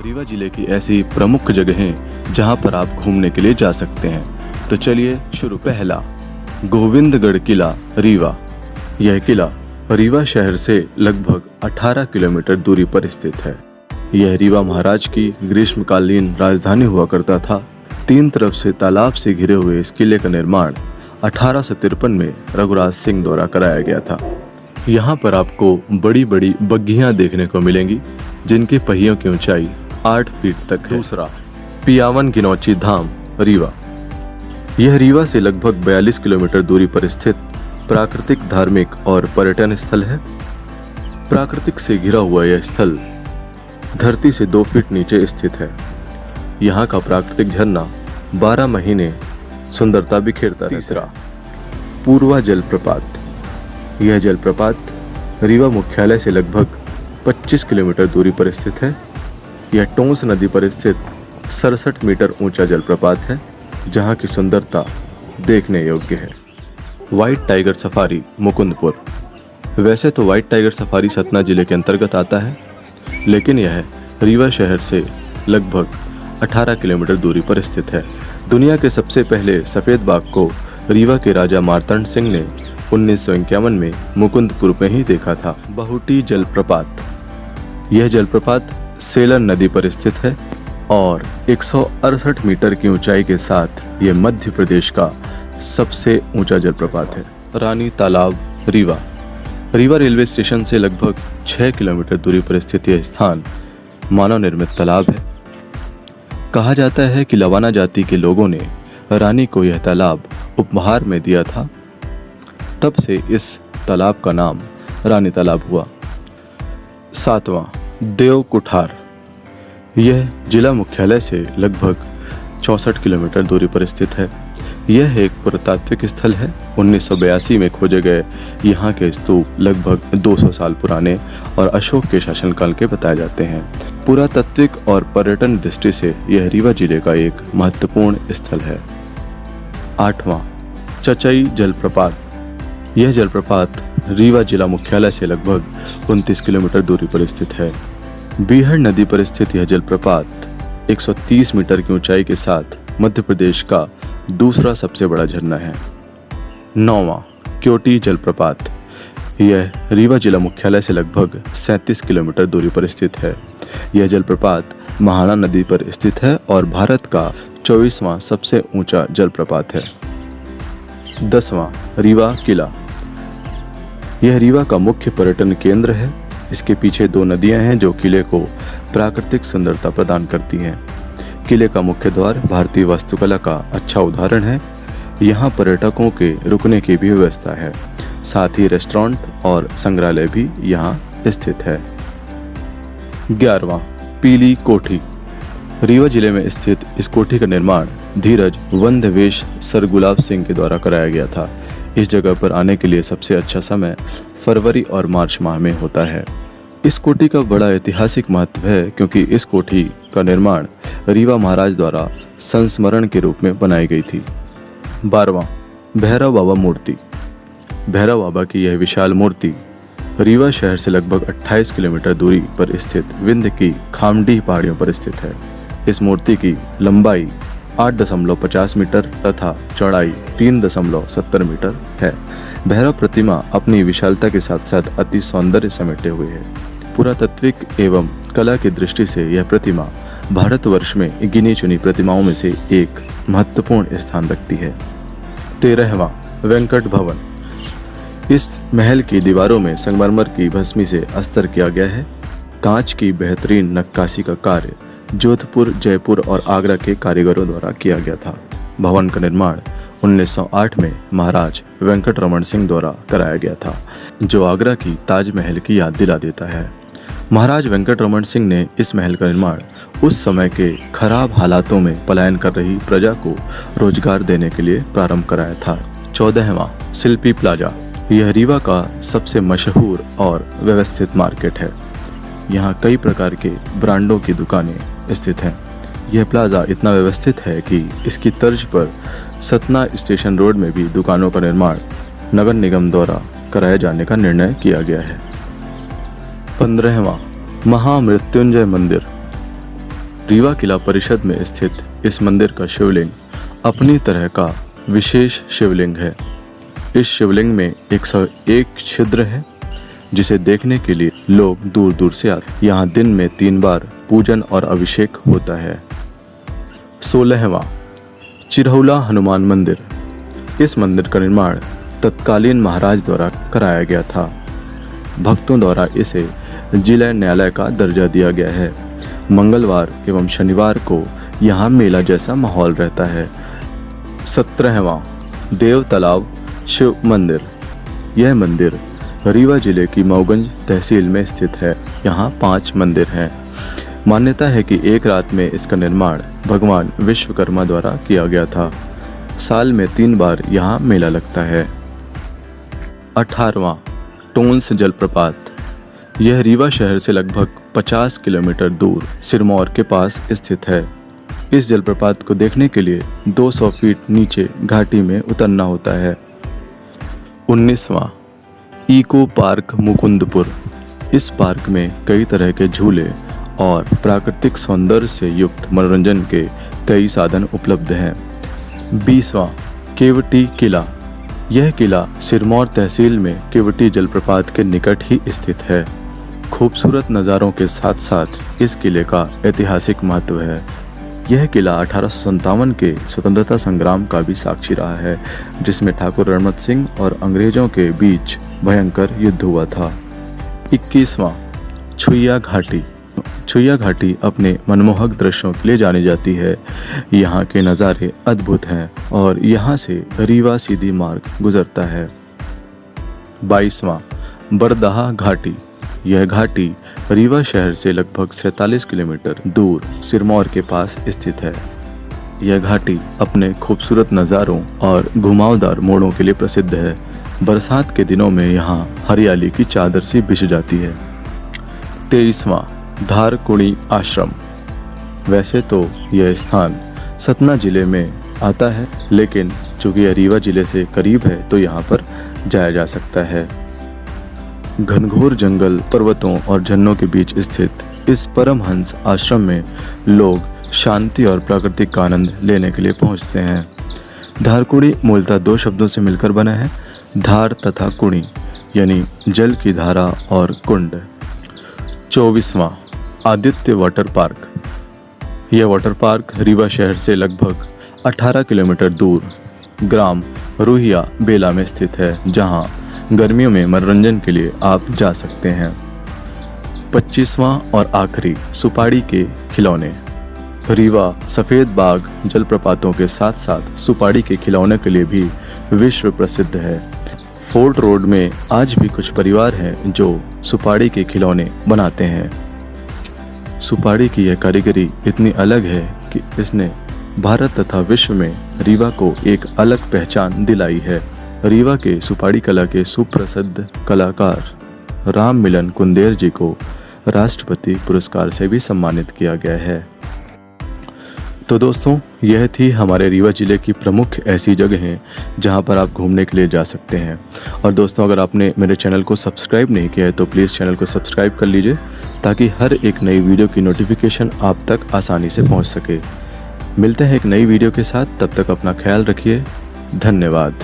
रीवा जिले की ऐसी प्रमुख जगहें जहां पर आप घूमने के लिए जा सकते हैं। तो चलिए शुरू। पहला, गोविंदगढ़ किला रीवा। यह किला रीवा शहर से लगभग 18 किलोमीटर दूरी पर स्थित है। यह रीवा महाराज की ग्रीष्मकालीन राजधानी हुआ करता था। 3 तरफ से तालाब से घिरे हुए इस किले का निर्माण 1853 में रघुराज सिंह द्वारा कराया गया था। यहाँ पर आपको बड़ी बड़ी बग्घियाँ देखने को मिलेंगी जिनके पहियों की ऊंचाई 8 फीट तक है। दूसरा, पियावन गिनौची धाम रीवा। यह रीवा से लगभग 42 किलोमीटर दूरी पर स्थित प्राकृतिक, धार्मिक और पर्यटन स्थल है। प्राकृतिक से घिरा हुआ यह स्थल धरती से 2 फीट नीचे स्थित है। यहाँ का प्राकृतिक झरना 12 महीने सुंदरता बिखेरता रहता है। तीसरा, पूर्वा जलप्रपात। यह जलप्रपात रीवा मुख्यालय से लगभग 25 किलोमीटर दूरी पर स्थित है। यह टोंस नदी पर स्थित 67 मीटर ऊंचा जलप्रपात है, जहां की सुंदरता देखने योग्य है। White tiger safari Mukundpur. वैसे तो व्हाइट टाइगर सफारी सतना जिले के अंतर्गत आता है, लेकिन यह रीवा शहर से लगभग 18 किलोमीटर दूरी पर स्थित है। दुनिया के सबसे पहले सफ़ेद बाघ को रीवा के राजा मार्तंड सिंह ने 1951 में मुकुंदपुर में ही देखा था। बहुटी जलप्रपात। यह जलप्रपात सेलन नदी पर स्थित है और 168 मीटर की ऊंचाई के साथ यह मध्य प्रदेश का सबसे ऊंचा जलप्रपात है। रानी तालाब रीवा। रीवा रेलवे स्टेशन से लगभग 6 किलोमीटर दूरी पर स्थित यह स्थान मानव निर्मित तालाब है। कहा जाता है कि लवाना जाति के लोगों ने रानी को यह तालाब उपहार में दिया था, तब से इस तालाब का नाम रानी तालाब हुआ। 7वां, देव कुठार। यह जिला मुख्यालय से लगभग 64 किलोमीटर दूरी पर स्थित है। यह एक पुरातात्विक स्थल है। 1982 में खोजे गए यहाँ के स्तूप लगभग 200 साल पुराने और अशोक के शासनकाल के बताए जाते हैं। पुरातात्विक और पर्यटन दृष्टि से यह रीवा जिले का एक महत्वपूर्ण स्थल है। 8वां, चचई जलप्रपात। यह जलप्रपात रीवा जिला मुख्यालय से लगभग 29 किलोमीटर दूरी पर स्थित है। बीहड़ नदी पर स्थित यह जलप्रपात 130 मीटर की ऊंचाई के साथ मध्य प्रदेश का दूसरा सबसे बड़ा झरना है। 9वां, क्योटी जलप्रपात। यह रीवा जिला मुख्यालय से लगभग 37 किलोमीटर दूरी पर स्थित है। यह जलप्रपात महाना नदी पर स्थित है और भारत का 24वां सबसे ऊंचा जलप्रपात है। 10वां, रीवा किला। यह रीवा का मुख्य पर्यटन केंद्र है। इसके पीछे 2 नदियां हैं जो किले को प्राकृतिक सुंदरता प्रदान करती हैं। किले का मुख्य द्वार भारतीय वास्तुकला का अच्छा उदाहरण है। यहाँ पर्यटकों के रुकने की भी व्यवस्था है। साथ ही रेस्टोरेंट और संग्रहालय भी यहाँ स्थित है। 11वां, पीली कोठी। रीवा जिले में स्थित इस कोठी का निर्माण धीरज वंदवेश सर गुलाब सिंह के द्वारा कराया गया था। इस जगह पर आने के लिए सबसे अच्छा समय फरवरी और मार्च माह में होता है। इस कोठी का बड़ा ऐतिहासिक महत्व है क्योंकि इस कोठी का निर्माण रीवा महाराज द्वारा संस्मरण के रूप में बनाई गई थी। 12वां, भैरव बाबा मूर्ति। भैरव बाबा की यह विशाल मूर्ति रीवा शहर से लगभग 28 किलोमीटर दूरी पर स्थित विंध्य की खामडीह पहाड़ियों पर स्थित है। इस मूर्ति की लंबाई 8.50 मीटर तथा चौड़ाई 3.70 मीटर है। भैरव प्रतिमा अपनी विशालता के साथ साथ अति सौंदर्य समेटे हुए है। पुरातात्विक एवं कला की दृष्टि से यह प्रतिमा भारतवर्ष में गिनी चुनी प्रतिमाओं में से एक महत्वपूर्ण स्थान रखती है। 13वां, वेंकट भवन। इस महल की दीवारों में संगमरमर की भस्मी से अस्तर किया गया है। कांच की बेहतरीन नक्काशी का कार्य जोधपुर, जयपुर और आगरा के कारीगरों द्वारा किया गया था। भवन का निर्माण 1908 में महाराज वेंकटरमण सिंह द्वारा कराया गया था, जो आगरा की ताजमहल की याद दिला देता है। महाराज वेंकटरमण सिंह ने इस महल का निर्माण उस समय के खराब हालातों में पलायन कर रही प्रजा को रोजगार देने के लिए प्रारंभ कराया था। 14वां, शिल्पी प्लाजा। यह रीवा का सबसे मशहूर और व्यवस्थित मार्केट है। यहाँ कई प्रकार के ब्रांडों की दुकानें स्थित हैं। यह प्लाजा इतना व्यवस्थित है कि इसकी तर्ज पर सतना स्टेशन रोड में भी दुकानों का निर्माण नगर निगम द्वारा कराए जाने का निर्णय किया गया है। 15वां, महामृत्युंजय मंदिर। रीवा किला परिषद में स्थित इस मंदिर का शिवलिंग अपनी तरह का विशेष शिवलिंग है। इस शिवलिंग में 101 छिद्र है, जिसे देखने के लिए लोग दूर दूर से आते। यहाँ दिन में 3 बार पूजन और अभिषेक होता है। 16वां चिरहुला हनुमान मंदिर। इस मंदिर का निर्माण तत्कालीन महाराज द्वारा कराया गया था। भक्तों द्वारा इसे जिला न्यायालय का दर्जा दिया गया है। मंगलवार एवं शनिवार को यहाँ मेला जैसा माहौल रहता है। 17वां देव तालाब शिव मंदिर। यह मंदिर रीवा जिले की मऊगंज तहसील में स्थित है। यहाँ 5 मंदिर हैं। मान्यता है कि एक रात में इसका निर्माण भगवान विश्वकर्मा द्वारा किया गया था। साल में 3 बार यहाँ मेला लगता है। 18वां टोंस जलप्रपात। यह रीवा शहर से लगभग 50 किलोमीटर दूर सिरमौर के पास स्थित है। इस जलप्रपात को देखने के लिए 200 फीट नीचे घाटी में उतरना होता है। 19वां इको पार्क मुकुंदपुर। इस पार्क में कई तरह के झूले और प्राकृतिक सौंदर्य से युक्त मनोरंजन के कई साधन उपलब्ध हैं। 20वां केवटी किला। यह किला सिरमौर तहसील में केवटी जलप्रपात के निकट ही स्थित है। खूबसूरत नज़ारों के साथ साथ इस किले का ऐतिहासिक महत्व है। यह किला 1857 के स्वतंत्रता संग्राम का भी साक्षी रहा है, जिसमें ठाकुर रणमत सिंह और अंग्रेजों के बीच भयंकर युद्ध हुआ था। 21वां छुइया घाटी। छुइया घाटी अपने मनमोहक दृश्यों के लिए जानी जाती है। यहाँ के नज़ारे अद्भुत हैं और यहाँ से रीवा सीधी मार्ग गुजरता है। 22वां बरदाहा घाटी। यह घाटी रीवा शहर से लगभग 47 किलोमीटर दूर सिरमौर के पास स्थित है। यह घाटी अपने खूबसूरत नज़ारों और घुमावदार मोड़ों के लिए प्रसिद्ध है। बरसात के दिनों में यहाँ हरियाली की चादर सी बिछ जाती है। 23वां धारकुणी आश्रम। वैसे तो यह स्थान सतना जिले में आता है, लेकिन चूँकि यह रीवा जिले से करीब है तो यहाँ पर जाया जा सकता है। घनघोर जंगल, पर्वतों और झरनों के बीच स्थित इस परमहंस आश्रम में लोग शांति और प्राकृतिक का आनंद लेने के लिए पहुँचते हैं। धारकुणी मूलतः 2 शब्दों से मिलकर बना है, धार तथा कुणी, यानी जल की धारा और कुंड। 24वां आदित्य वाटर पार्क। यह वाटर पार्क रीवा शहर से लगभग 18 किलोमीटर दूर ग्राम रूहिया बेला में स्थित है, जहां गर्मियों में मनोरंजन के लिए आप जा सकते हैं। 25वां और आखिरी सुपाड़ी के खिलौने। रीवा सफ़ेद बाग जलप्रपातों के साथ साथ सुपाड़ी के खिलौने के लिए भी विश्व प्रसिद्ध है। फोर्ट रोड में आज भी कुछ परिवार हैं जो सुपाड़ी के खिलौने बनाते हैं। सुपाड़ी की यह कारीगरी इतनी अलग है कि इसने भारत तथा विश्व में रीवा को एक अलग पहचान दिलाई है। रीवा के सुपाड़ी कला के सुप्रसिद्ध कलाकार राम मिलन कुंदेर जी को राष्ट्रपति पुरस्कार से भी सम्मानित किया गया है। तो दोस्तों, यह थी हमारे रीवा जिले की प्रमुख ऐसी जगहें जहां पर आप घूमने के लिए जा सकते हैं। और दोस्तों, अगर आपने मेरे चैनल को सब्सक्राइब नहीं किया है तो प्लीज़ चैनल को सब्सक्राइब कर लीजिए, ताकि हर एक नई वीडियो की नोटिफिकेशन आप तक आसानी से पहुंच सके। मिलते हैं एक नई वीडियो के साथ, तब तक अपना ख्याल रखिए। धन्यवाद।